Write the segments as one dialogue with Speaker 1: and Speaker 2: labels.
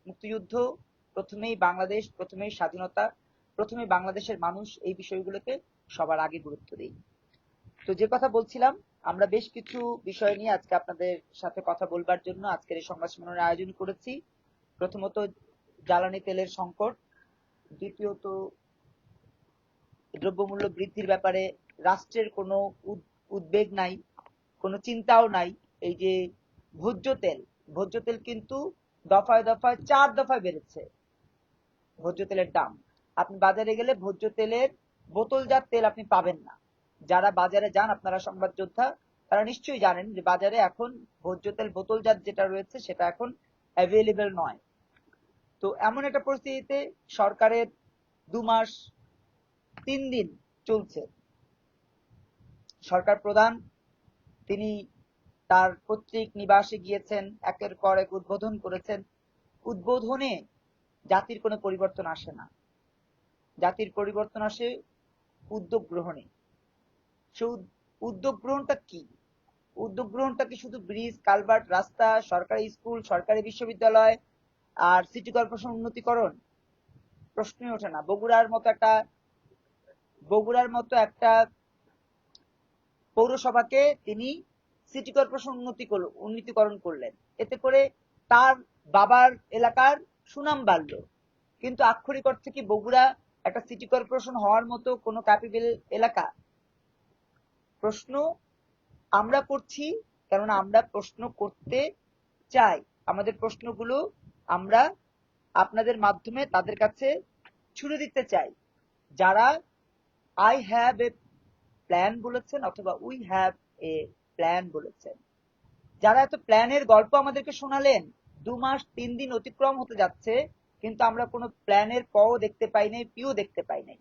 Speaker 1: মুক্তিযুদ্ধ, প্রথমেই বাংলাদেশ, প্রথমেই স্বাধীনতা, প্রথমে বাংলাদেশের মানুষ, এই বিষয়গুলোকে সবার আগে গুরুত্ব দেই। তো যে কথা বলছিলাম, আমরা বেশ কিছু বিষয় নিয়ে আজকে আপনাদের সাথে কথা বলবার জন্য আজকের এই সংবাদ সম্মেলনের আয়োজন করেছি। প্রথমত জ্বালানি তেলের সংকট, দ্বিতীয়ত দ্রব্যমূল্য বৃদ্ধির ব্যাপারে রাষ্ট্রের কোনো উদ্বেগ নাই, কোনো চিন্তাও নাই। এই যে ভোজ্য তেল কিন্তু দফায় দফায় 4 দফায় বেড়েছে ভোজ্য তেলের দাম। আপনি বাজারে গেলে ভোজ্য তেলের বোতলজাত তেল আপনি পাবেন না। যারা বাজারে যান, আপনারা সংবাদ যোদ্ধা, তারা নিশ্চয়ই জানেন যে বাজারে এখন ভোজ্য তেল বোতলজাত যেটা রয়েছে সেটা এখন অ্যাভেলেবেল নয়। তো এমন একটা পরিস্থিতিতে সরকারের 2 মাস 3 দিন চলছে। সরকার প্রধান তিনি তার পৈতৃক নিবাসে গিয়েছেন, একের পর এক উদ্বোধন করেছেন। উদ্বোধনে জাতির কোনো পরিবর্তন আসে না, জাতির পরিবর্তন আসে উদ্যোগ গ্রহণে। সে উদ্যোগ গ্রহণটা কি? উদ্যোগ গ্রহণটা কি শুধু ব্রিজ, কালভার্ট, রাস্তা, সরকারি স্কুল, সরকারি বিশ্ববিদ্যালয় আর সিটি কর্পোরেশন উন্নতিকরণ? প্রশ্নই ওঠে না। বগুড়ার মতো একটা পৌরসভাকে তিনি সিটি কর্পোরেশন উন্নতিকরণ করলেন, এতে করে তার বাবার এলাকার সুনাম বাড়লো। কিন্তু আক্ষরিক অর্থে কি বগুড়া একটা সিটি কর্পোরেশন হওয়ার মতো কোনো ক্যাপেবল এলাকা? প্রশ্ন আমরা করছি, কেননা আমরা প্রশ্ন করতে চাই। আমাদের প্রশ্নগুলো আমরা আপনাদের মাধ্যমে তাদের কাছে ছুড়ে দিতে চাই, যারা আই হ্যাভ এ প্ল্যান বলেছেন অথবা উই হ্যাভ এ প্ল্যান বলেছেন। যারা এত প্ল্যানের গল্প আমাদেরকে শোনালেন, 2 মাস 3 দিন অতিক্রম হতে যাচ্ছে, কিন্তু আমরা কোনো প্ল্যানের পও দেখতে পাই নাই, পিও দেখতে পাই নাই।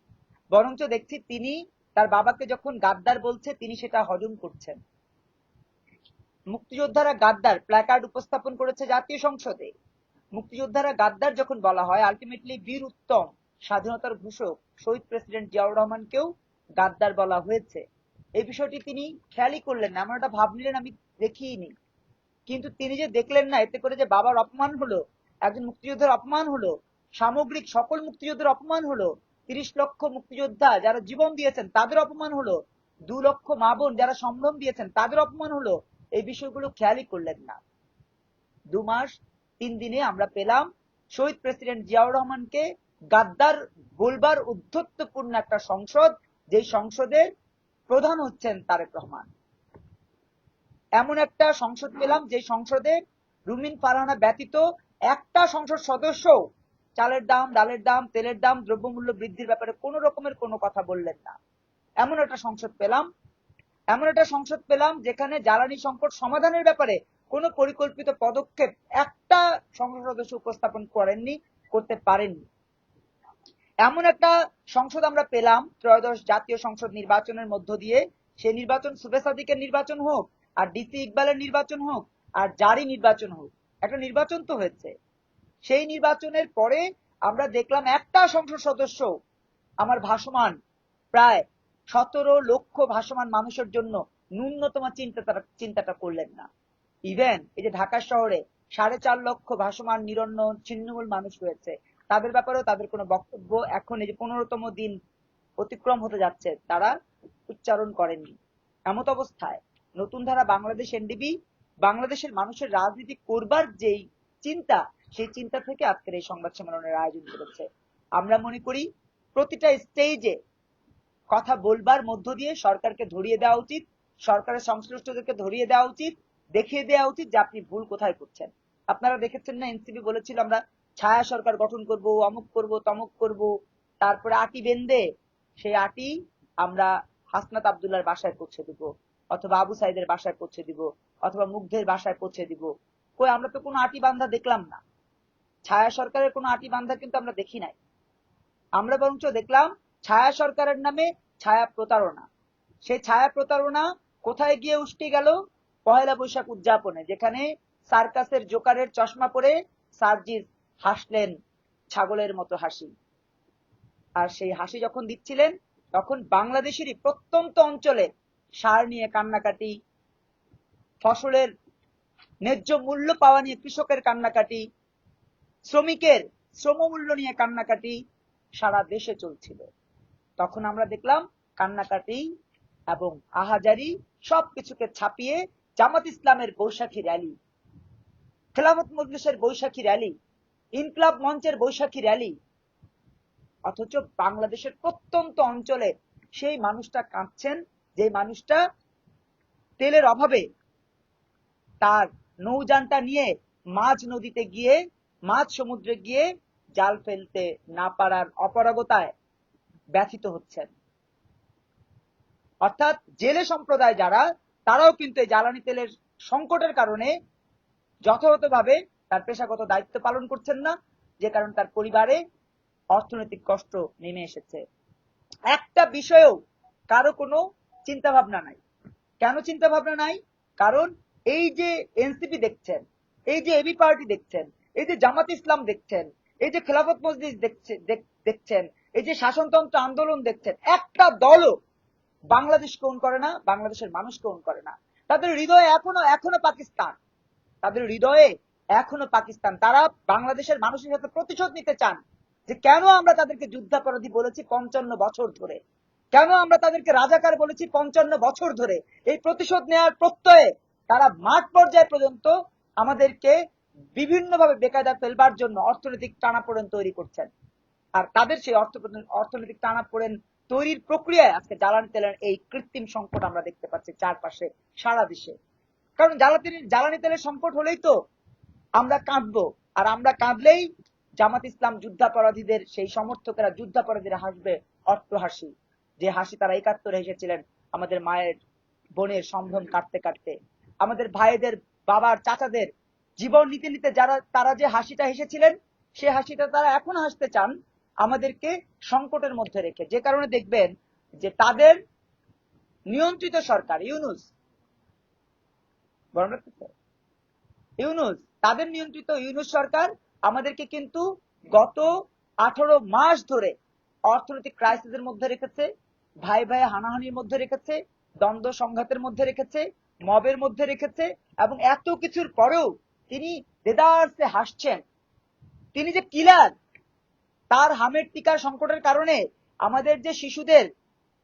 Speaker 1: বরঞ্চ দেখছি তিনি তার বাবাকে যখন গাদ্দার বলছে, তিনি সেটা হজম করছেন। মুক্তিযোদ্ধারা গাদ্দার প্ল্যাকার্ড উপস্থাপন করেছে জাতীয় সংসদে। মুক্তিযোদ্ধারা গাদ্দার যখন বলা হয়, আলটিমেটলি বীর উত্তম, স্বাধীনতার ঘোষক শহীদ প্রেসিডেন্ট জিয়াউর রহমানকেও গাদ্দার বলা হয়েছে। এই বিষয়টি তিনি খেয়ালই করলেন না, এমন একটা ভাব নিলেন আমি দেখিনি। কিন্তু তিনি যে দেখলেন না, এতে করে যে বাবার অপমান হলো, একজন মুক্তিযোদ্ধার অপমান হলো, সামগ্রিক সকল মুক্তিযোদ্ধার অপমান হলো, 30 লক্ষ মুক্তিযোদ্ধা যারা জীবন দিয়েছেন তাদের অপমান হলো, 2 লক্ষ মা বোন যারা সম্ভ্রম দিয়েছেন তাদের অপমান হলো, এই বিষয়গুলো খেয়ালই করলেন না। 2 মাস 3 দিনে আমরা পেলাম শহীদ প্রেসিডেন্ট জিয়াউর রহমানকে গাদ্দার বলবার উদ্ধত্তপূর্ণ একটা সংসদ, যেই সংসদের প্রধান হচ্ছেন তারেক রহমান। এমন একটা সংসদ পেলাম যে সংসদে রুমিন ফারহানা ব্যতীত একটা সংসদ সদস্য চালের দাম, ডালের দাম, তেলের দাম, দ্রব্যমূল্য বৃদ্ধির ব্যাপারে কোনো রকমের কোনো কথা বললেন না। এমন একটা সংসদ পেলাম যেখানে জ্বালানি সংকট সমাধানের ব্যাপারে কোনো পরিকল্পিত পদক্ষেপ একটা সংসদ সদস্য উপস্থাপন করেননি, করতে পারেননি। এমন একটা সংসদ আমরা পেলাম ত্রয়োদশ জাতীয় সংসদ নির্বাচনের মধ্য দিয়ে। সেই নির্বাচন সুবে সাদিকের নির্বাচন হোক, আর ডিসি ইকবালের নির্বাচন হোক, আর জারি নির্বাচন হোক, একটা নির্বাচন তো হয়েছে। সেই নির্বাচনের পরে আমরা দেখলাম একটা সংসদ সদস্য আমার ভাসমান প্রায় 17 লক্ষ ভাসমান মানুষের জন্য ন্যূনতম চিন্তাটা করলেন না। ইভেন এই যে ঢাকা শহরে 4.5 লক্ষ ভাসমান নিরন্ন ছিন্নমূল মানুষ রয়েছে, তাদের ব্যাপারেও তাদের কোনো বক্তব্য এখন এই যে 15তম দিন অতিক্রম হতে যাচ্ছে তারা উচ্চারণ করেননি। এমত অবস্থায় নতুন ধারা বাংলাদেশ এনডিবি বাংলাদেশের মানুষের রাজনীতি করবার যেই চিন্তা, সেই চিন্তা থেকে আজকের এই সংবাদ সম্মেলনের আয়োজন করেছে। আমরা মনে করি প্রতিটা স্টেজে কথা বলবার মধ্য দিয়ে সরকারকে ধরিয়ে দেওয়া উচিত, সরকারের সংশ্লিষ্টদেরকে ধরিয়ে দেওয়া উচিত, দেখিয়ে দেওয়া উচিত যে আপনি ভুল কোথায় করছেন। আপনারা দেখেছেন না, এনসিপি বলেছিল আমরা ছায়া সরকার গঠন করব, অমুক করব, তমুক করব, তারপরে আটি বেঁধে সেই আটি আমরা হাসনাত আব্দুল্লাহর বাসায় পৌঁছে দিব, অথবা আবু সাইদের বাসায় পৌঁছে দিব, অথবা মুগ্ধের বাসায় পৌঁছে দিব। কই, আমরা তো কোনো আটি বান্ধা দেখলাম না। ছায়া সরকারের কোনো আটি বান্ধা কিন্তু আমরা দেখি নাই। আমরা বরঞ্চ দেখলাম ছায়া সরকারের নামে ছায়া প্রতারণা। সেই ছায়া প্রতারণা কোথায় গিয়ে উষ্টি গেল? পহেলা বৈশাখ উদযাপনে, যেখানে সার্কাসের জোকারের চশমা পরে সার্জিস হাসলেন ছাগলের মতো হাসি। আর সেই হাসি যখন দিচ্ছিলেন, তখন বাংলাদেশেরই প্রত্যন্ত অঞ্চলে সার নিয়ে কান্নাকাটি, ফসলের ন্যায্য মূল্য পাওয়া নিয়ে কৃষকের কান্নাকাটি, শ্রমিকের শ্রমমূল্য নিয়ে কান্নাকাটি সারা দেশে চলছিল। তখন আমরা দেখলাম কান্নাকাটি এবং আহাজারি সবকিছুকে ছাপিয়ে জামাত ইসলামের বৈশাখী র্যালি, খেলাফত মজলিসের বৈশাখী র্যালি, ইনকলাব মঞ্চের বৈশাখী র্যালি, অথচ বাংলাদেশের প্রত্যন্ত অঞ্চলে সেই মানুষটা কাঁদছেন, যে মানুষটা তেলের অভাবে তার নৌযানটা নিয়ে মাঝ নদীতে গিয়ে, মাঝ সমুদ্রে গিয়ে জাল ফেলতে না পারার অপারগতায় ব্যথিত হচ্ছেন। অর্থাৎ জেলে সম্প্রদায় যারা, তারাও কিন্তু এই জ্বালানি তেলের সংকটের কারণে যথাযথভাবে তার পেশাগত দায়িত্ব পালন করছেন না, যে কারণে তার পরিবারে অর্থনৈতিক কষ্ট নেমে এসেছে। একটা বিষয়েও কারো কোনো চিন্তা ভাবনা নাই। কেন চিন্তা ভাবনা নাই? কারণ এই যে এনসিপি দেখছেন, এই যে এবি পার্টি দেখছেন, এই যে জামাত ইসলাম দেখছেন, এই যে খেলাফত মজলিস দেখছেন, এই যে শাসনতন্ত্র আন্দোলন দেখছেন, একটা দলও বাংলাদেশকে ওন করে না, বাংলাদেশের মানুষকে ওন করে না। তাদের হৃদয়ে এখনো পাকিস্তান, তাদের হৃদয়ে এখনো পাকিস্তান। তারা বাংলাদেশের মানুষের সাথে প্রতিশোধ নিতে চান, যে কেন আমরা তাদেরকে যুদ্ধাপরাধী বলেছি 55 বছর ধরে, কেন আমরা তাদেরকে রাজাকার বলেছি 55 বছর ধরে। এই প্রতিশোধ নেওয়ার প্রত্যয়ে তারা মাঠ পর্যায়ে পর্যন্ত আমাদেরকে বিভিন্নভাবে বেকায়দা ফেলবার জন্য অর্থনৈতিক টানাপোড়েন তৈরি করছেন। আর তাদের সেই অর্থনৈতিক টানাপোড়েন তৈরির প্রক্রিয়ায় আজকে জ্বালানি তেলের এই কৃত্রিম সংকট আমরা দেখতে পাচ্ছি চারপাশে, সারা দেশে। কারণ জ্বালানি তেলের সংকট হলেই তো আমরা কাঁদবো, আর আমরা কাঁদলেই জামাত ইসলাম যুদ্ধাপরাধীদের সেই সমর্থকেরা যুদ্ধাপরাধীরা হাসবে অট্ট হাসি, যে হাসি তারা 71 হেসেছিলেন আমাদের মায়ের বোনের সম্ভ্রম কাটতে কাটতে, আমাদের ভাইদের বাবার চাচাদের জীবন নিতে নিতে যারা তারা যে হাসিটা হেসেছিলেন, সে হাসিটা তারা এখন হাসতে চান আমাদেরকে সংকটের মধ্যে রেখে। যে কারণে দেখবেন যে তাদের নিয়ন্ত্রিত সরকার ইউনূস, তাদের নিয়ন্ত্রিত ইউনূস সরকার আমাদেরকে কিন্তু গত 18 মাস ধরে অর্থনৈতিক ক্রাইসিসের মধ্যে রেখেছে, ভাই ভাই হানাহানির মধ্যে রেখেছে, দ্বন্দ্ব সংঘাতের মধ্যে রেখেছে, মবের মধ্যে রেখেছে। এবং এত কিছুর পরেও তিনি দেদারসে হাসছেন। তিনি যে কিলার, তার হামের টিকা সংকটের কারণে আমাদের যে শিশুদের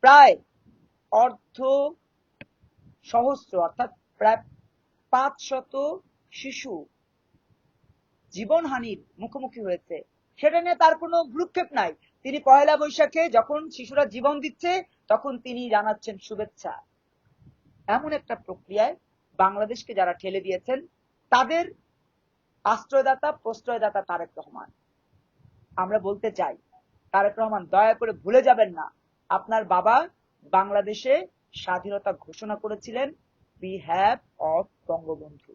Speaker 1: প্রায় অর্ধ সহস্র, অর্থাৎ প্রায় 500 শিশু জীবনহানির মুখোমুখি হয়েছে, সেটা নিয়ে তার কোনো ভ্রুক্ষেপ নাই। তিনি পয়লা বৈশাখে যখন শিশুরা জীবন দিচ্ছে, তখন তিনি জানাচ্ছেন শুভেচ্ছা। এমন একটা প্রক্রিয়ায় বাংলাদেশকে যারা ঠেলে দিয়েছেন, তাদের আশ্রয়দাতা প্রশ্রয়দাতা তারেক রহমান। আমরা বলতে চাই, তারেক রহমান দয়া করে ভুলে যাবেন না, আপনার বাবা বাংলাদেশে স্বাধীনতা ঘোষণা করেছিলেন বিহাফ অফ বঙ্গবন্ধু।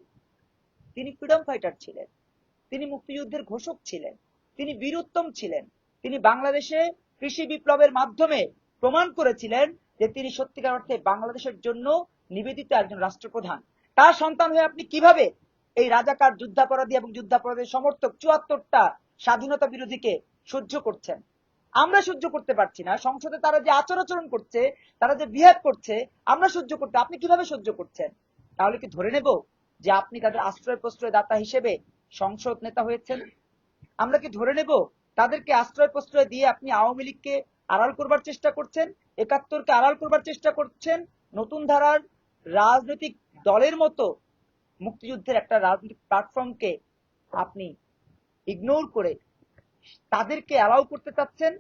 Speaker 1: তিনি ফ্রিডম ফাইটার ছিলেন, তিনি মুক্তিযুদ্ধের ঘোষক ছিলেন, তিনি বীরুত্তম ছিলেন। তিনি বাংলাদেশে কৃষি বিপ্লবের মাধ্যমে প্রমাণ করেছিলেন যে তিনি সত্যিকার অর্থে বাংলাদেশের জন্য নিবেদিত একজন রাষ্ট্রপ্রধান। তার সন্তান হয়ে আপনি কিভাবে এই রাজাকার যুদ্ধাপরাধী এবং যুদ্ধাপরাধীর সমর্থক 74টা স্বাধীনতা বিরোধীকে সহ্য করছেন? আমরা সহ্য করতে পারছি না। সংসদে তারা যে আচরণ করছে, তারা যে বিহেভ করছে, আমরা সহ্য করতে, আপনি কিভাবে সহ্য করছেন? তাহলে কি ধরে নেব যে আপনি তাদের আশ্রয় প্রশ্রয় দাতা হিসেবে সংসদ নেতা হয়েছেন? আমরা কি ধরে নেব তাদেরকে আশ্রয় প্রশ্রয় দিয়ে আপনি আওয়ামী লীগকে আড়াল করবার চেষ্টা করছেন, 71কে আড়াল করবার চেষ্টা করছেন, নতুন ধারার রাজনৈতিক দলের মতো মুক্তিযুদ্ধের একটা রাজনৈতিক প্ল্যাটফর্মকে আপনি ইগনোর করে তাদেরকে অ্যালাউ করতে চাচ্ছেন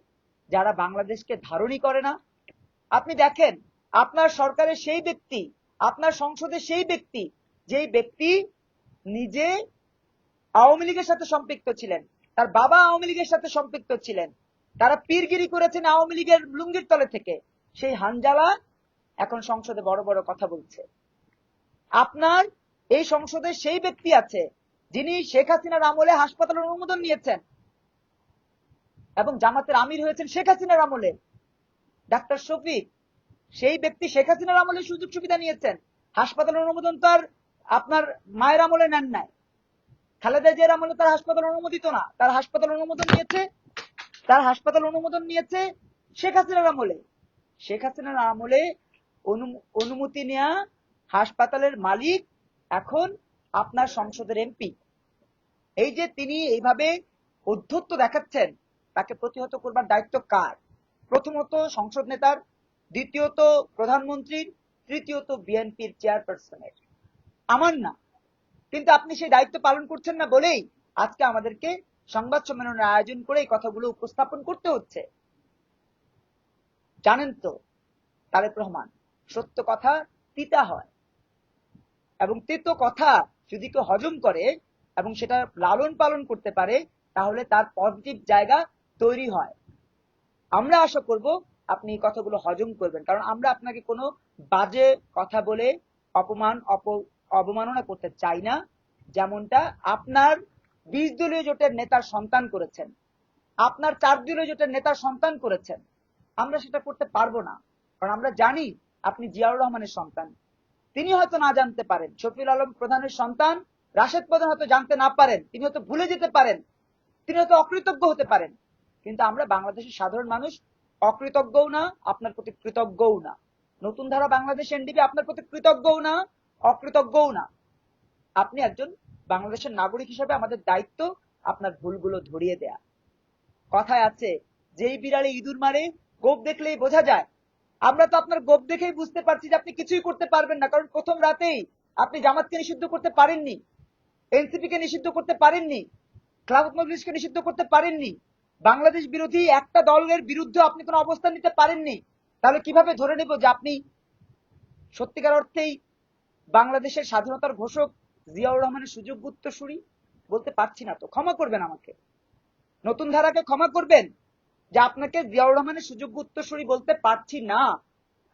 Speaker 1: যারা বাংলাদেশকে ধারণই করে না? আপনি দেখেন, আপনার সরকারের সেই ব্যক্তি, আপনার সংসদে সেই ব্যক্তি, যেই ব্যক্তি নিজে আওয়ামী লীগের সাথে সম্পৃক্ত ছিলেন, তার বাবা আওয়ামী লীগের সাথে সম্পৃক্ত ছিলেন, তারা পীরগিরি করেছেন আওয়ামী লীগের লুঙ্গির তলে থেকে, সেই হানজালা এখন সংসদে বড় বড় কথা বলছে। আপনার এই সংসদে সেই ব্যক্তি আছে যিনি শেখ হাসিনার আমলে হাসপাতালের অনুমোদন নিয়েছেন এবং জামাতের আমির হয়েছেন শেখ হাসিনার আমলে, ডাক্তার শফিক। সেই ব্যক্তি শেখ হাসিনার আমলে সুযোগ সুবিধা নিয়েছেন, হাসপাতালের অনুমোদন তো আর আপনার মায়ের আমলে নেন নাই। খালেদা জিয়ার আমলে তার হাসপাতাল অনুমোদিত না, তার হাসপাতাল অনুমোদন নিয়েছে শেখ হাসিনার আমলে। শেখ হাসিনার আমলে অনুমতি নেওয়া হাসপাতালের মালিক এখন আপনার সংসদের এমপি। এই যে তিনি এইভাবে ঔদ্ধত্য দেখাচ্ছেন, তাকে প্রতিহত করবার দায়িত্ব কার? প্রথমত সংসদ নেতার, দ্বিতীয়ত প্রধানমন্ত্রীর, তৃতীয়ত বিএনপির চেয়ারপারসনের, আমার না। কিন্তু আপনি সেই দায়িত্ব পালন করছেন না বলেই আজকে আমাদেরকে সংবাদ সম্মেলনের আয়োজন করে এই কথাগুলো উপস্থাপন করতে হচ্ছে। জানেন তো তারেক রহমান, সত্য কথা তিতা হয়, এবং তিতো কথা যদি কেউ হজম করে এবং সেটা লালন পালন করতে পারে, তাহলে তার পজিটিভ জায়গা তৈরি হয়। আমরা আশা করব আপনি এই কথাগুলো হজম করবেন, কারণ আমরা আপনাকে কোনো বাজে কথা বলে অবমাননা করতে চাই না, যেমনটা আপনার 20 দলীয় জোটের নেতার সন্তান করেছেন, আপনার 4 দলীয় জোটের নেতার সন্তান করেছেন। আমরা সেটা করতে পারবো না, কারণ আমরা জানি আপনি জিয়াউর রহমানের সন্তান। তিনি হয়তো না জানতে পারেন, শফিউল আলম প্রধানের সন্তান রাশেদ প্রধান হয়তো জানতে না পারেন, তিনি হয়তো ভুলে যেতে পারেন, তিনি হয়তো অকৃতজ্ঞ হতে পারেন, কিন্তু আমরা বাংলাদেশের সাধারণ মানুষ অকৃতজ্ঞও না, আপনার প্রতি কৃতজ্ঞও না। নতুন ধারা বাংলাদেশ এনডিপি আপনার প্রতি কৃতজ্ঞও না, অকৃতজ্ঞও না। আপনি একজন বাংলাদেশের নাগরিক হিসেবে আমাদের দায়িত্ব আপনার ভুলগুলো ধরিয়ে দেয়া। কথায় আছে, যেই বিড়ালে ইঁদুর মারে গোপ দেখলেই বোঝা যায়। আমরা তো আপনার গোপ দেখেই বুঝতে পারছি যে আপনি কিছুই করতে পারবেন না, কারণ প্রথম রাতেই আপনি জামাতকে নিষিদ্ধ করতে পারেননি, এনসিপি কে নিষিদ্ধ করতে পারেননি, খেলাফত মজলিসকে নিষিদ্ধ করতে পারেননি, বাংলাদেশ বিরোধী একটা দলের বিরুদ্ধে আপনি কোনো অবস্থান নিতে পারেননি। তাহলে কিভাবে ধরে নেব যে আপনি সত্যিকার অর্থেই বাংলাদেশের স্বাধীনতার ঘোষক জিয়াউর রহমানের সুযোগ্য উত্তরসূরি? বলতে পারছি না তো, ক্ষমা করবেন আমাকে, নতুন ধারাকে ক্ষমা করবেন যে আপনাকে জিয়াউর রহমানের সুযোগ্য উত্তরসূরি বলতে পারছি না।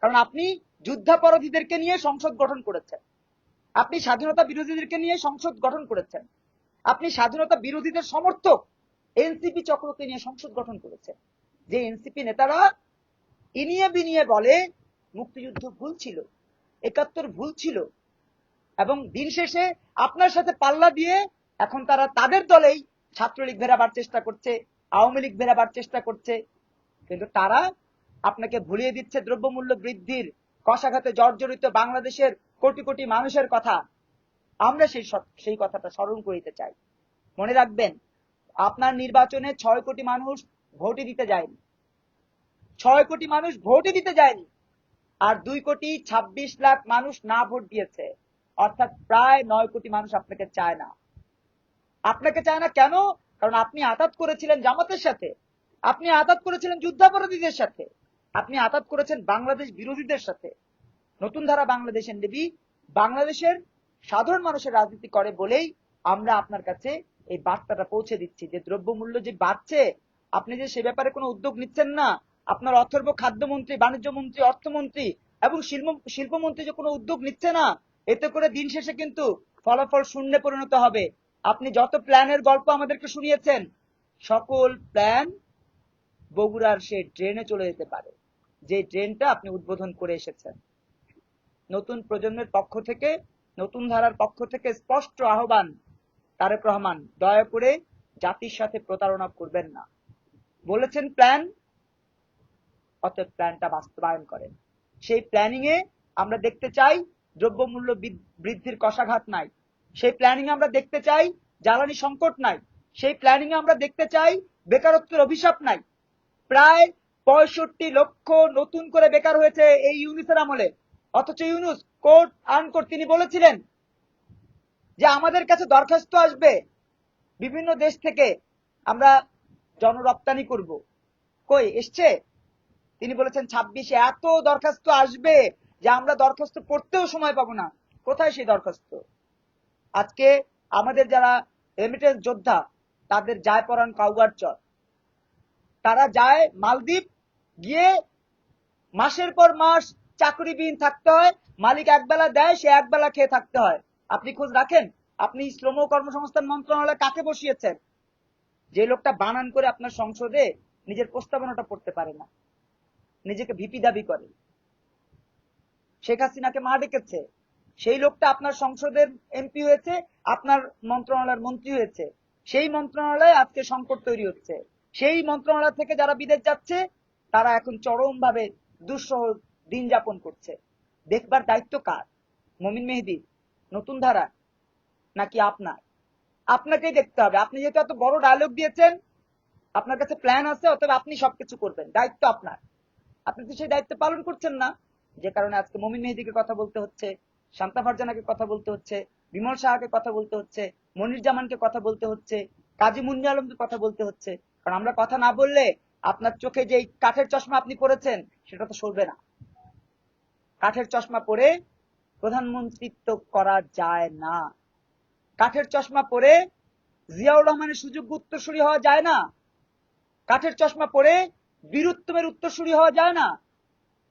Speaker 1: কারণ আপনি যুদ্ধাপরাধীদেরকে নিয়ে সংসদ গঠন করেছেন, আপনি স্বাধীনতা বিরোধীদেরকে নিয়ে সংসদ গঠন করেছেন, আপনি স্বাধীনতা বিরোধীদের সমর্থক এনসিপি চক্রকে নিয়ে সংসদ গঠন করেছেন, যে এনসিপি নেতারা ইনিয়ে বিনিয়ে বলে মুক্তিযুদ্ধ ভুল ছিল, 71 ভুল ছিল, এবং দিন শেষে আপনার সাথে পাল্লা দিয়ে এখন তারা তাদের দলেই ছাত্রলীগ ভেরাবার চেষ্টা করছে, আওয়ামী লীগ ভেরাবার চেষ্টা করছে। কিন্তু তারা আপনাকে ভুলিয়ে দিচ্ছে দ্রব্যমূল্য বৃদ্ধির কষাঘাতে জর্জরিত বাংলাদেশের কোটি কোটি মানুষের কথা। আমরা সেই কথাটা স্মরণ করিতে চাই। মনে রাখবেন, আপনার নির্বাচনে 6 কোটি মানুষ ভোটই দিতে যায়নি, 6 কোটি মানুষ ভোটই দিতে যায়নি, আর 2 কোটি 26 লাখ মানুষ না ভোট দিয়েছে, অর্থাৎ প্রায় 9 কোটি মানুষ আপনাকে চায় না। আপনাকে চায় না কেন? কারণ আপনি আতাত করেছিলেন জামাতের সাথে, আপনি আতাত করেছিলেন যুদ্ধাপরাধীদের সাথে, আপনি আতাত করেছেন বাংলাদেশ বিরোধীদের সাথে। নতুন ধারা বাংলাদেশ এনডিপি বাংলাদেশের সাধারণ মানুষের রাজনীতি করে বলেই আমরা আপনার কাছে এই বার্তাটা পৌঁছে দিচ্ছি যে দ্রব্যমূল্য যে বাড়ছে, আপনি যে সে ব্যাপারে কোনো উদ্যোগ নিচ্ছেন না, আপনার অথর্ব খাদ্যমন্ত্রী, বাণিজ্য মন্ত্রী, অর্থমন্ত্রী এবং শিল্পমন্ত্রী যে কোনো উদ্যোগ নিচ্ছে না, এতে করে দিন শেষে কিন্তু ফলাফল শূন্যে পরিণত হবে। আপনি যত প্ল্যানের গল্প আমাদেরকে শুনিয়েছেন, সকল প্ল্যান বগুড়ার সেই ড্রেনে চলে যেতে পারে, যে ড্রেনটা আপনি উদ্বোধন করে এসেছেন। নতুন প্রজন্মের পক্ষ থেকে, নতুন ধারার পক্ষ থেকে স্পষ্ট আহ্বান, তারেক রহমান দয়া করে জাতির সাথে প্রতারণা করবেন না। বলেছেন প্ল্যান, অতএব প্ল্যানটা বাস্তবায়ন করেন। সেই প্ল্যানিং এ আমরা দেখতে চাই দ্রব্যমূল্য বৃদ্ধির কষাঘাত নাই, সেই প্ল্যানিং আমরা দেখতে চাই জ্বালানি সংকট নাই, সেই প্ল্যানিং এ আমরা দেখতে চাই বেকারত্বের অভিশাপ নাই। প্রায় 65 লক্ষ নতুন করে বেকার হয়েছে এই ইউনুসের আমলে, অথচ ইউনুস কোট আনকোট তিনি বলেছিলেন যে আমাদের কাছে দরখাস্ত আসবে বিভিন্ন দেশ থেকে, আমরা জনরপ্তানি করব। কই এসছে? তিনি বলেছেন 26-এ এত দরখাস্ত আসবে যে আমরা দরখাস্ত পড়তেও সময় পাবো না। কোথায় সেই দরখাস্ত? আজকে আমাদের যারা রেমিটেন্স যোদ্ধা, তাদের যায় পরান কাউগার চর, তারা যায় মালদ্বীপ, গিয়ে মাসের পর মাস চাকরিবিহীন থাকতে হয়, মালিক একবেলা দেয়, সে একবেলা খেয়ে থাকতে হয়। আপনি খোঁজ রাখেন? আপনি শ্রম কর্মসংস্থান মন্ত্রণালয়ে কাকে বসিয়েছেন? যে লোকটা বানান করে আপনার সংসদে নিজের প্রস্তাবনাটা পড়তে পারে না, নিজেকে ভিপি দাবি করে, শেখ হাসিনাকে মা ডেকেছে, সেই লোকটা আপনার সংসদের এমপি হয়েছে, আপনার মন্ত্রণালয়ের মন্ত্রী হয়েছে। সেই মন্ত্রণালয়ে আজকে সংকট তৈরি হচ্ছে। সেই মন্ত্রণালয় থেকে যারা বিদেশ যাচ্ছে, তারা এখন চরম ভাবে দুঃসহ দিন যাপন করছে। দেখবার দায়িত্ব কার? মমিন মেহেদী, নতুন ধারা, নাকি আপনার? আপনাকেই দেখতে হবে। আপনি যেহেতু এত বড় ডায়লগ দিয়েছেন, আপনার কাছে প্ল্যান আছে, অতএব আপনি সবকিছু করবেন, দায়িত্ব আপনার। আপনি তো সেই দায়িত্ব পালন করছেন না, যে কারণে আজকে মমিন মেহেদীকে কথা বলতে হচ্ছে, শান্তা ফারজানাকে কথা বলতে হচ্ছে, বিমল সাহাকে কথা বলতে হচ্ছে, মনির জামানকে কথা বলতে হচ্ছে, কাজী মুন্নি আলমকে কথা বলতে হচ্ছে। কারণ আমরা কথা না বললে আপনার চোখে যে কাঠের চশমা আপনি পরেছেন সেটা তো সরবে না। কাঠের চশমা পরে প্রধানমন্ত্রিত্ব করা যায় না। কাঠের চশমা পরে জিয়াউর রহমানের সুযোগ্য উত্তরসূরি হওয়া যায় না। কাঠের চশমা পরে বীরুত্তমের উত্তরসূরি হওয়া যায় না।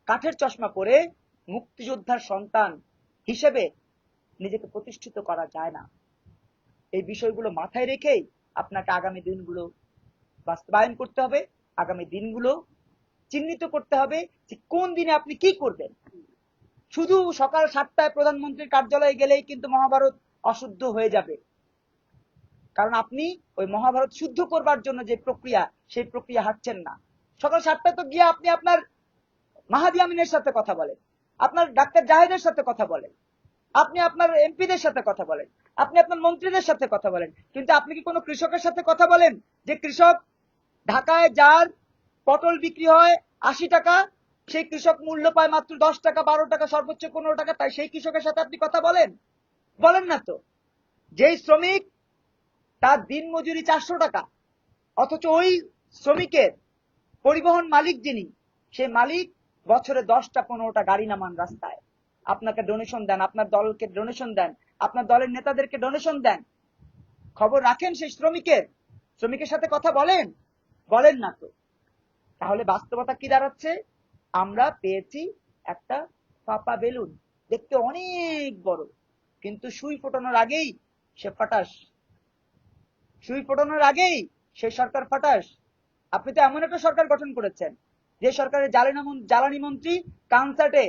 Speaker 1: কাঠের চশমা পরে মুক্তিযোদ্ধার সন্তান হিসেবে নিজেকে প্রতিষ্ঠিত করা যায় না। এই বিষয়গুলো মাথায় রেখেই আপনাকে আগামী দিনগুলো বাস্তবায়ন করতে হবে, আগামী দিনগুলো চিহ্নিত করতে হবে যে কোন দিনে আপনি কি করবেন। শুধু সকাল 7টায় প্রধানমন্ত্রীর কার্যালয়ে গেলেই কিন্তু মহাভারত অশুদ্ধ হয়ে যাবে, কারণ আপনি ওই মহাভারত শুদ্ধ করবার জন্য যে প্রক্রিয়া, সেই প্রক্রিয়া হাঁটছেন না। সকাল 7টায় তো গিয়ে আপনি আপনার মাহাদি আমিনের সাথে কথা বলেন, আপনার ডাক্তার জাহিদের সাথে কথা বলেন, আপনি আপনার এমপিদের সাথে কথা বলেন, আপনি আপনার মন্ত্রীদের সাথে কথা বলেন, কিন্তু আপনি কি কোনো কৃষকের সাথে কথা বলেন? যে কৃষক ঢাকায় যার পটল বিক্রি হয় 80 টাকা, সেই কৃষক মূল্য পায় মাত্র 10 টাকা, 12 টাকা, সর্বোচ্চ 15 টাকা, তাই সেই কৃষকের সাথে আপনি কথা বলেন? বলেন না তো। যেই শ্রমিক তার দিন মজুরি 400 টাকা, অথচ ওই শ্রমিকের পরিবহন মালিক যিনি, সেই মালিক বছরে 10টা 15টা গাড়ি নামান রাস্তায়, আপনাকে ডোনেশন দেন, আপনার দলকে ডোনেশন দেন, আপনার দলের নেতাদেরকে ডোনেশন দেন। খবর রাখেন সেই শ্রমিকের? শ্রমিকের সাথে কথা বলেন? বলেন না তো। তাহলে বাস্তবতা কি দাঁড়াচ্ছে? আমরা পেয়েছি একটা ফাঁপা বেলুন, দেখতে অনেক বড়, কিন্তু সুই ফোটানোর আগেই সে ফাটাস। সুই ফোটানোর আগেই সে সরকার ফাটাস। আপনি তো এমন একটা সরকার গঠন করেছেন যে সরকারের জ্বালানি মন্ত্রী কনসার্টে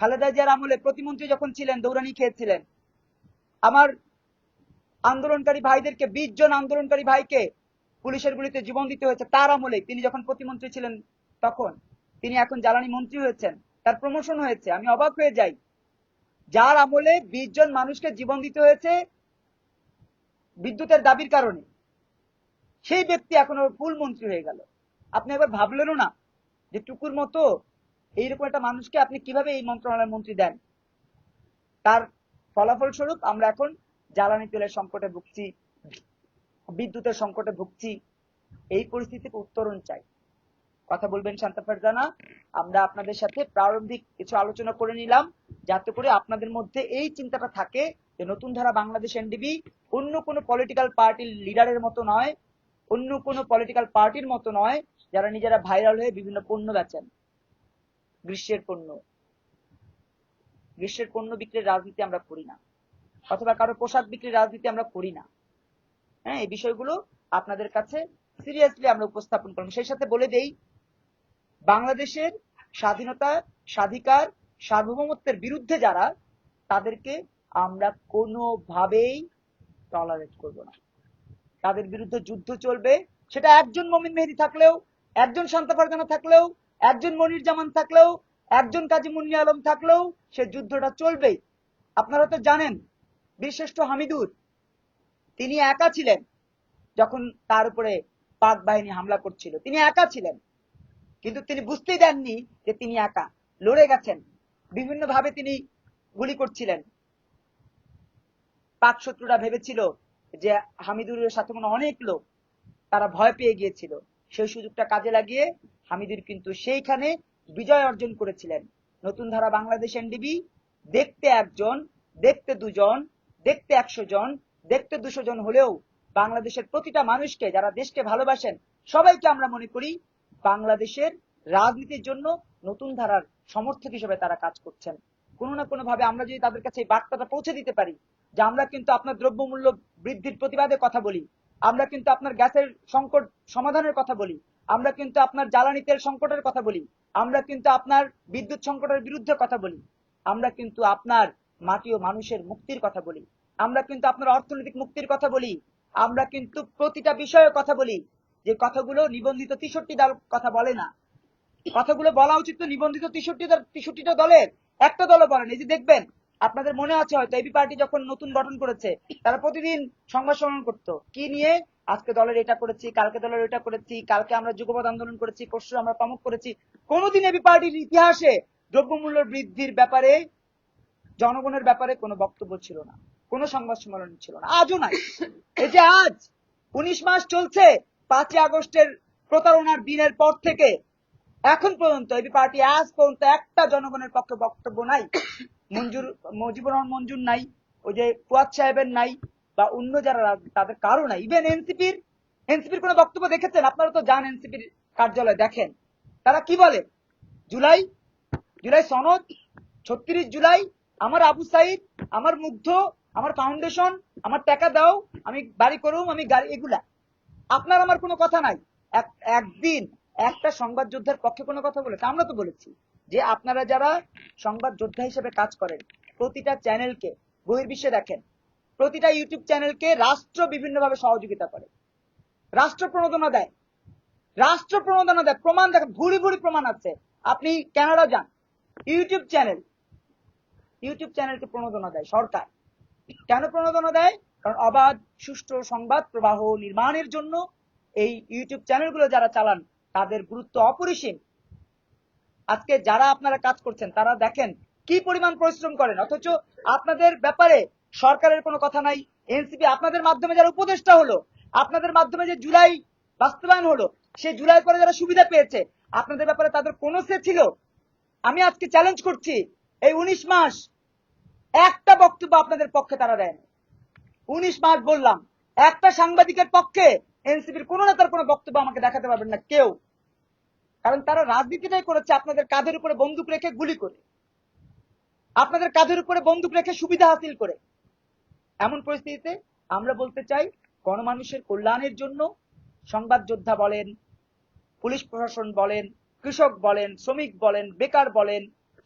Speaker 1: খালেদা জিয়ার আমলে প্রতিমন্ত্রী যখন ছিলেন দৌড়ানি খেয়েছিলেন। আমার আন্দোলনকারী ভাইদেরকে 20 জন আন্দোলনকারী ভাইকে পুলিশের গুলিতে জীবন দিতে হয়েছে তার আমলে। তিনি যখন প্রতিমন্ত্রী ছিলেন তখন, তিনি এখন জ্বালানি মন্ত্রী হয়েছেন, তার প্রমোশন হয়েছে। আমি অবাক হয়ে যাই, যার আমলে 20 জন মানুষকে জীবন দিতে হয়েছে বিদ্যুতের দাবির কারণে, সেই ব্যক্তি এখন ফুল মন্ত্রী হয়ে গেল। আপনি একবার ভাবলেনও না যে টুকুর মতো এইরকম একটা মানুষকে আপনি কিভাবে এই মন্ত্রণালয়ের মন্ত্রী দেন? তার ফলাফল স্বরূপ আমরা এখন জ্বালানি তেলের সংকটে ভুগছি, বিদ্যুতের সংকটে ভুগছি। এই পরিস্থিতিকে উত্তরণ চাই। কথা বলবেন শান্তা ফারজানা? আমরা আপনাদের সাথে প্রারম্ভিক কিছু আলোচনা করে নিলাম, যাতে করে আপনাদের মধ্যে এই চিন্তাটা থাকে যে নতুন ধারা বাংলাদেশ এনডিবি অন্য কোনো পলিটিক্যাল পার্টির লিডারের মতো নয়, অন্য কোনো পলিটিক্যাল পার্টির মতো নয় যারা নিজেরা ভাইরাল হয়ে বিভিন্ন পণ্য বেচেন। গ্রীষ্মের পণ্য বিক্রির রাজনীতি আমরা করি না, অথবা কারো পোশাক বিক্রির রাজনীতি আমরা করি না। হ্যাঁ, এই বিষয়গুলো আপনাদের কাছে সিরিয়াসলি আমরা উপস্থাপন করব। সেই সাথে বলে দেই, বাংলাদেশের স্বাধীনতা, স্বাধিকার, সার্বভৌমত্বের বিরুদ্ধে যারা, তাদেরকে আমরা কোনোভাবেই টলারেট করব না। তাদের বিরুদ্ধে যুদ্ধ চলবে। সেটা একজন মমিন মেহেদী থাকলেও, একজন শান্তা ফারজানা থাকলেও, একজন মনির জামান থাকলেও, একজন কাজী মুন্নি আলম থাকলেও সে যুদ্ধটা চলবেই। আপনারা তো জানেন, বীরশ্রেষ্ঠ হামিদুর তিনি একা ছিলেন যখন তার উপরে পাক বাহিনী হামলা করছিল। তিনি একা ছিলেন, কিন্তু তিনি বুঝতেই দেননি যে তিনি একা। লড়ে গেছেন, বিভিন্ন ভাবে তিনি গুলি করছিলেন। পাক শত্রুরা ভেবেছিল যে হামিদুরের সাথে মনে অনেক লোক, তারা ভয় পেয়ে গিয়েছিল। সেই সুযোগটা কাজে লাগিয়ে হামিদুর কিন্তু সেইখানে বিজয় অর্জন করেছিলেন। নতুন ধারা বাংলাদেশ এনডিবি দেখতে একজন, দেখতে দুজন, দেখতে 100 জন, দেখতে 200 জন হলেও বাংলাদেশের প্রতিটা মানুষকে, যারা দেশকে ভালোবাসেন, সবাইকে আমরা মনে করি বাংলাদেশের রাজনীতির জন্য নতুন ধারার সমর্থক হিসেবে তারা কাজ করছেন। কোনো না কোনো ভাবে আমরা যদি তাদের কাছে এই বার্তাটা পৌঁছে দিতে পারি যে আমরা কিন্তু আপনার দ্রব্যমূল্য বৃদ্ধির প্রতিবাদে কথা বলি, আমরা কিন্তু আপনার গ্যাসের সংকট সমাধানের কথা বলি, আমরা কিন্তু আপনার জ্বালানি তেল সংকটের কথা বলি, আমরা কিন্তু আপনার বিদ্যুৎ সংকটের বিরুদ্ধে কথা বলি, আমরা কিন্তু আপনার মাটি ও মানুষের মুক্তির কথা বলি, আমরা কিন্তু আপনার অর্থনৈতিক মুক্তির কথা বলি, আমরা কিন্তু প্রতিটা বিষয়ে কথা বলি, যে কথাগুলো নিবন্ধিত 63 দল কথা বলে না। কথাগুলো বলা উচিত তো নিবন্ধিত 63টা দলের, একটা দলও বলেন। এই যে দেখবেন আপনাদের মনে আছে হয়তো এবি পার্টি যখন নতুন গঠন করেছে তারা প্রতিদিন সংবাদ সম্মেলন করতো কি নিয়ে, আজকে দলের এটা করেছি, কালকে দলের ওইটা করেছি, কালকে আমরা যুগপৎ আন্দোলন করেছি, পরশু আমরা তমক করেছি। কোনোদিন এবি পার্টির ইতিহাসে দ্রব্যমূল্য বৃদ্ধির ব্যাপারে, জনগণের ব্যাপারে কোনো বক্তব্য ছিল না, কোনো সংবাদ সম্মেলন ছিল না, আজও নাই। এই যে আজ 19 মাস চলছে 5ই আগস্টের প্রতারণার দিনের পর থেকে এখন পর্যন্ত এবি পার্টি আজ পর্যন্ত একটা জনগণের পক্ষে বক্তব্য নাই। মুজিবুর রহমান মঞ্জুর নাই, ওই যে ফুয়াদ সাহেবের নাই, বা অন্য যারা তাদের কারো নাই। ইভেন এনসিপির কোনো বক্তব্য দেখেছেন? আপনারা তো যান এনসিপির কার্যালয়, দেখেন তারা কি বলে। জুলাই সনদ, 36 জুলাই, আমার আবু সাইদ, আমার মুগ্ধ, আমার ফাউন্ডেশন, আমার টাকা দাও, আমি বাড়ি করুম, আমি গাড়ি, এগুলা। আপনার আমার কোনো কথা নাই। একদিন একটা সংবাদ যোদ্ধার পক্ষে কোনো কথা বলেছে? আমরা তো বলেছি যে আপনারা যারা সংবাদ যোদ্ধা হিসেবে কাজ করেন, প্রতিটা চ্যানেলকে বহির্বিশ্বে দেখেন, প্রতিটা ইউটিউব চ্যানেলকে রাষ্ট্র বিভিন্নভাবে সহযোগিতা করে, রাষ্ট্র প্রণোদনা দেয়, প্রমাণ দেখেন, ভুরি ভুরি প্রমাণ আছে। আপনি কানাডা যান, ইউটিউব চ্যানেলকে প্রণোদনা দেয় সরকার। কেন প্রণোদনা দেয়? কারণ অবাধ সুষ্ঠু সংবাদ প্রবাহ নির্মাণের জন্য এই ইউটিউব চ্যানেলগুলো যারা চালান তাদের গুরুত্ব অপরিসীম। আজকে যারা আপনারা কাজ করছেন তারা দেখেন কি পরিমাণ পরিশ্রম করেন, অথচ আপনাদের ব্যাপারে সরকারের কোনো কথা নাই। এনসিপি আপনাদের মাধ্যমে যারা উপদেষ্টা হলো, আপনাদের মাধ্যমে যে জুলাই বাস্তবায়ন হলো, সেই জুলাই পরে যারা সুবিধা পেয়েছে, আপনাদের ব্যাপারে তাদের কোনো সে ছিল? আমি আজকে চ্যালেঞ্জ করছি, এই 19 মাস একটা বক্তব্য আপনাদের পক্ষে তারা দেন। 19 মাস বললাম, একটা সাংবাদিকের পক্ষে এনসিপির কোন নেতার কোনো বক্তব্য আমাকে দেখাতে পারবেন না কেউ। কারণ তারা রাজনীতিটাই করেছে আপনাদের কাঁধের উপরে বন্দুক রেখে, গুলি করে, আপনাদের কাঁধের উপরে বন্দুক রেখে সুবিধা হাসিল করে। এমন পরিস্থিতিতে আমরা বলতে চাই, গণমানুষের কল্যাণের জন্য সংবাদ যোদ্ধা বলেন, পুলিশ প্রশাসন বলেন, কৃষক বলেন, শ্রমিক বলেন, বেকার বলেন,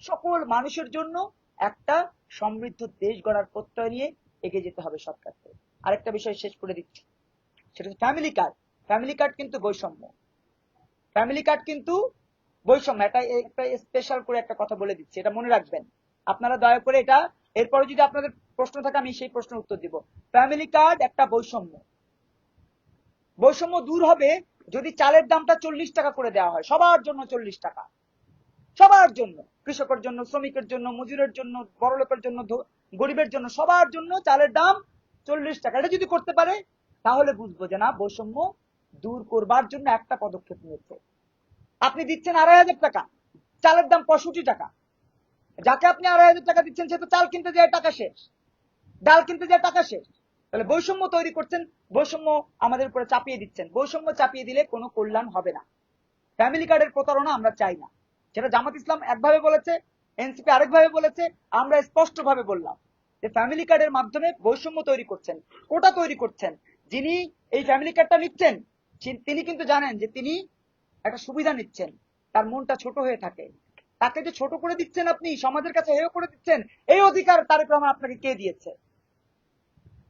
Speaker 1: সকল মানুষের জন্য একটা সমৃদ্ধ দেশ গড়ার প্রত্যয় নিয়ে এগিয়ে যেতে হবে সরকারকে। আরেকটা বিষয় শেষ করে দিচ্ছি, সেটা হচ্ছে ফ্যামিলি কার্ড। ফ্যামিলি কার্ড কিন্তু বৈষম্য, এটা একটা স্পেশাল করে একটা কথা বলে দিচ্ছি, এটা মনে রাখবেন আপনারা দয়া করে। এটা এরপরে যদি আপনাদের প্রশ্ন থাকে আমি সেই প্রশ্নের উত্তর দিব। ফ্যামিলি কার্ড একটা বৈষম্য দূর হবে যদি চালের দামটা 40 টাকা করে দেওয়া হয়, সবার জন্য 40 টাকা, সবার জন্য, কৃষকের জন্য, শ্রমিকের জন্য, মজুরের জন্য, বড় লোকের জন্য, গরিবের জন্য, সবার জন্য চালের দাম 40 টাকা। এটা যদি করতে পারে তাহলে বুঝবো যে না, বৈষম্য দূর করবার জন্য একটা পদক্ষেপ নিয়েছে। আপনি দিচ্ছেন 2,500 টাকা, চালের দাম 65 টাকা, যাকে আপনি 2,500 টাকা দিচ্ছেন সে তো চাল কিনতে যায় টাকা শেষ, ডাল কিনতে যায় টাকা শেষ। তাহলে বৈষম্য তৈরি করছেন, বৈষম্য আমাদের উপরে চাপিয়ে দিচ্ছেন। বৈষম্য চাপিয়ে দিলে কোনো কল্যাণ হবে না। ফ্যামিলি কার্ডের প্রতারণা আমরা চাই না। সেটা জামাত ইসলাম একভাবে বলেছে, এনসিপি আরেকভাবে বলেছে, আমরা স্পষ্ট ভাবে বললাম যে ফ্যামিলি কার্ডের মাধ্যমে বৈষম্য তৈরি করছেন, কোটা তৈরি করছেন। যিনি এই ফ্যামিলি কার্ডটা নিচ্ছেন তিনি কিন্তু জানেন যে তিনি একটা সুবিধা নিচ্ছেন, তার মনটা ছোট হয়ে থাকে। তাকে যে ছোট করে দিচ্ছেন, আপনি সমাজের কাছে হেয় করে দিচ্ছেন, এই অধিকার তারেক রহমান আপনাকে কে দিয়েছে?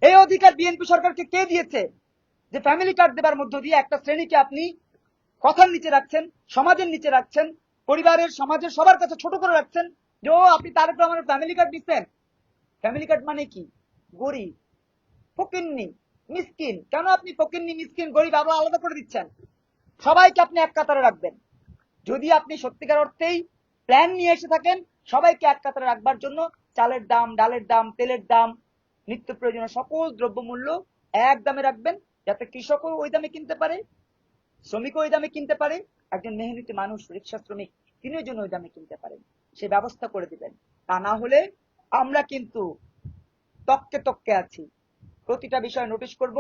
Speaker 1: এই অধিকার বিএনপি সরকারকে কে দিয়েছে যে ফ্যামিলি কার্ড দেবার মধ্য দিয়ে একটা শ্রেণীকে আপনি কথার নিচে রাখছেন, সমাজের নিচে রাখছেন, পরিবারের, সমাজের সবার কাছে ছোট করে রাখছেন যে ও আপনি তারেক রহমানের ফ্যামিলি কার্ড দিচ্ছেন। ফ্যামিলি কার্ড মানে কি? গরিব, ফকিন্নি, মিসকিন। কেন আপনি ফকিন্নি, মিসকিন, গরিব আরো আলাদা করে দিচ্ছেন? সবাইকে আপনি এক কাতারে রাখবেন। যদি আপনি সত্যিকার অর্থেই প্ল্যান নিয়ে এসে থাকেন সবাইকে এক কাতারে রাখবার জন্য, চালের দাম, ডালের দাম, তেলের দাম, নিত্য প্রয়োজনীয় সকল দ্রব্যমূল্য এক দামে রাখবেন, যাতে কৃষকও ওই দামে কিনতে পারে, শ্রমিকও ওই দামে কিনতে পারে, একজন মেহনতি মানুষ, রিক্সা শ্রমিক, তিনিও যেন ওই দামে কিনতে পারেন, সে ব্যবস্থা করে দিবেন। তা না হলে আমরা কিন্তু তককে তককে আছি। প্রতিটা বিষয় নোটিশ করব,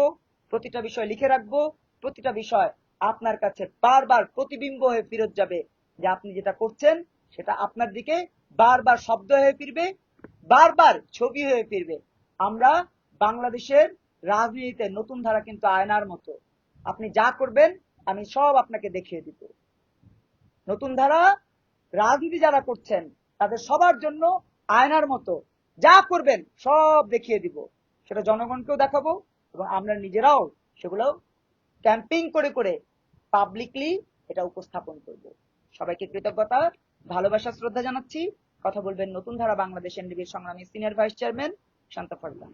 Speaker 1: প্রতিটা বিষয় লিখে রাখবো, প্রতিটা বিষয় আপনার কাছে বারবার প্রতিবিম্ব হয়ে ফিরত যাবে যে আপনি যেটা করছেন সেটা আপনার দিকে বারবার শব্দ হয়ে ফিরবে, বারবার ছবি হয়ে ফিরবে। আমরা বাংলাদেশের রাজনীতিতে নতুন ধারা কিন্তু আয়নার মতো, আপনি যা করবেন আমি সব আপনাকে দেখিয়ে দিব। নতুন ধারা রাজনীতি যারা করছেন তাদের সবার জন্য আয়নার মতো, যা করবেন সব দেখিয়ে দিব। সেটা জনগণকেও দেখাবো এবং আমরা নিজেরাও সেগুলো ক্যাম্পিং করে করে পাবলিকলি এটা উপস্থাপন করব। সবাইকে কৃতজ্ঞতা, ভালোবাসা, শ্রদ্ধা জানাচ্ছি। কথা বলবেন নতুন ধারা বাংলাদেশ এনডিবির সংগ্রামী সিনিয়র ভাইস চেয়ারম্যান শান্ত ফরদা।